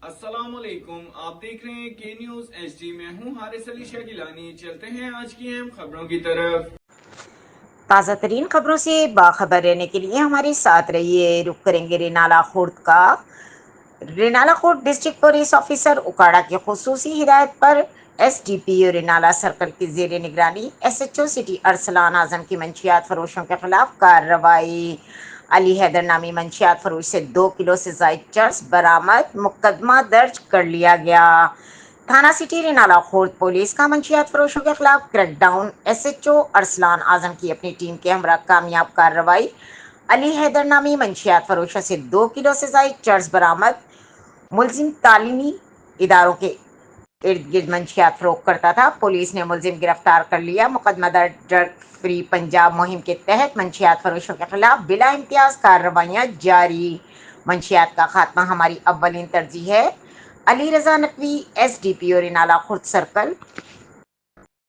السلام علیکم، آپ دیکھ رہے ہیں کے نیوز ایچ ڈی میں ہوں حارث علی شاہ گیلانی۔ چلتے ہیں آج کی اہم خبروں کی طرف۔ تازہ ترین خبروں سے باخبر رہنے کے لیے ہمارے ساتھ رہیے۔ رخ کریں گے رینالہ خورد کا۔ Renala Khurd district police officer Okara کی خصوصی ہدایت پر S D P O Renala circle کی زیر نگرانی S H O city Arsalan Azam کی منشیات فروشوں کے خلاف کارروائی۔ علی حیدر نامی منشیات فروش سے 2 کلو سے زائد چرس برآمد، مقدمہ درج کر لیا گیا۔ تھانہ سٹی رینالہ خورد پولیس کا منشیات فروشوں کے خلاف crackdown, S H O Arsalan Azam کی اپنی ٹیم کے ہمراہ کامیاب کارروائی۔ علی حیدر نامی منشیات فروشوں سے 2 کلو سے زائد چرس برآمد، ملزم تعلیمی اداروں کے ارد گرد منشیات فروخت کرتا تھا۔ پولیس نے ملزم گرفتار کر لیا۔ مقدمہ درج ڈرگ فری پنجاب مہم کے تحت منشیات فروشوں کے خلاف بلا امتیاز کارروائیاں جاری۔ منشیات کا خاتمہ ہماری اولین ترجیح ہے۔ Ali Raza Naqvi, S D P O Renala خورد سرکل۔